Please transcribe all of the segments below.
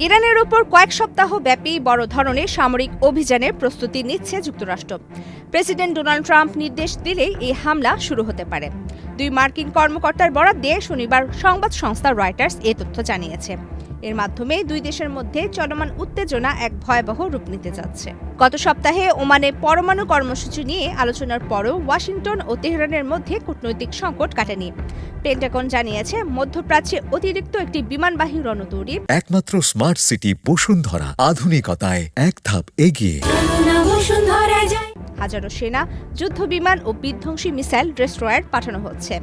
ইরানের উপর কয়েক সপ্তাহ ব্যাপী বড় ধরনের সামরিক অভিযানের প্রস্তুতি নিচ্ছে যুক্তরাষ্ট্র। প্রেসিডেন্ট ডোনাল্ড ট্রাম্প নির্দেশ দিলেই এই হামলা শুরু হতে পারে। দুই মার্কিন কর্মকর্তার বরাত দিয়ে শনিবার সংবাদ সংস্থা রয়টার্স এ তথ্য জানিয়েছে। এর মাধ্যমে দুই দেশের মধ্যে চলমান উত্তেজনা এক ভয়াবহ রূপ নিতে যাচ্ছে। গত সপ্তাহে ওমানে পরমাণু কর্মসূচি নিয়ে আলোচনার পরও ওয়াশিংটন ও তেহরানের মধ্যে কূটনৈতিক সংকট কাটেনি। পেন্টাগন জানিয়েছে, মধ্যপ্রাচ্যে অতিরিক্ত একটি বিমানবাহী রণ তৈরি, একমাত্র স্মার্ট সিটি বসুন্ধরা, আধুনিকতায় এক ধাপ এগিয়ে। হাজারো সেনা, যুদ্ধবিমান ও বিধ্বংসী মিসাইল ডেস্ট্রয়ার পাঠানো হচ্ছে।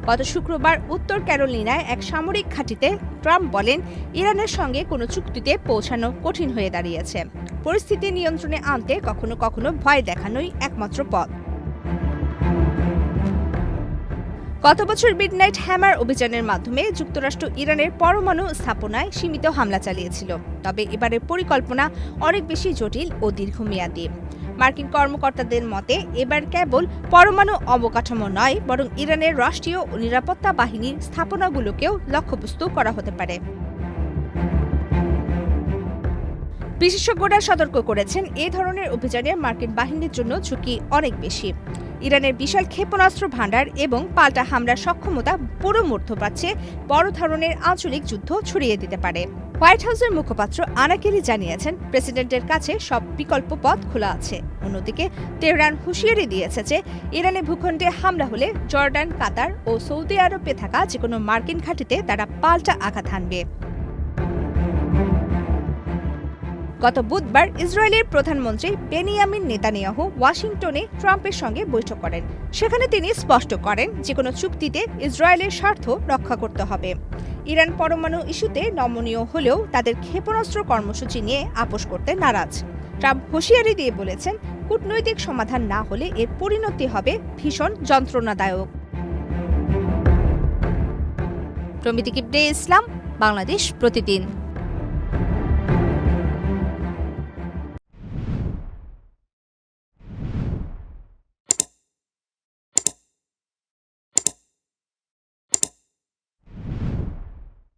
গত শুক্রবার উত্তর ক্যারোলিনায় এক সামরিক ঘাঁটিতে ট্রাম্প বলেন, ইরানের সঙ্গে কোনো চুক্তিতে পৌঁছানো কঠিন হয়ে দাঁড়িয়েছে। পরিস্থিতি নিয়ন্ত্রণে আনতে কখনো কখনো ভয় দেখানোই একমাত্র পথ। গত বছর মিডনাইট হ্যামার অভিযানের মাধ্যমে যুক্তরাষ্ট্র ইরানের পরমাণু স্থাপনায় সীমিত হামলা চালিয়েছিল। তবে এবারের পরিকল্পনা অনেক বেশি জটিল ও দীর্ঘমেয়াদী। মার্কিন কর্মকর্তাদের মতে, এবার কেবল পরমাণু অবকাঠামো নয়, বরং ইরানের রাষ্ট্রীয় ও নিরাপত্তা বাহিনীর স্থাপনাগুলোকেও লক্ষ্যবস্তু করা হতে পারে। বিশেষজ্ঞরা সতর্ক করেছেন, এ ধরনের অভিযানে মার্কিন বাহিনীর জন্য ঝুঁকি অনেক বেশি। ইরানের বিশাল ক্ষেপণাস্ত্র ভান্ডার এবং পাল্টা হামলার সক্ষমতা পুরো মধ্যপ্রাচ্যে বড় ধরনের আঞ্চলিক যুদ্ধ ছড়িয়ে দিতে পারে। হোয়াইট হাউসের মুখপাত্র আনা কেলি জানিয়েছেন, প্রেসিডেন্টের কাছে সব বিকল্প পথ খোলা আছে। অন্যদিকে তেহরান হুঁশিয়ারি দিয়েছে যে ইরানের ভূখণ্ডে হামলা হলে জর্ডান, কাতার ও সৌদি আরবে থাকা যেকোনো মার্কিন ঘাঁটিতে তারা পাল্টা আঘাত হানবে। গত বুধবার ইসরায়েলের প্রধানমন্ত্রী বেনিয়ামিন নেতানিয়াহু ওয়াশিংটনে ট্রাম্পের সঙ্গে বৈঠক করেন। সেখানে তিনি স্পষ্ট করেন, যে কোনো চুক্তিতে ইসরায়েলের স্বার্থ রক্ষা করতে হবে। ইরান পরমাণু ইস্যুতে নমনীয় হলেও তাদের ক্ষেপণাস্ত্র কর্মসূচি নিয়ে আপোস করতে নারাজ। ট্রাম্প হুঁশিয়ারি দিয়ে বলেছেন, কূটনৈতিক সমাধান না হলে এর পরিণতি হবে ভীষণ যন্ত্রণাদায়ক। প্রমিতি কিবনে ইসলাম, বাংলাদেশ প্রতিদিন।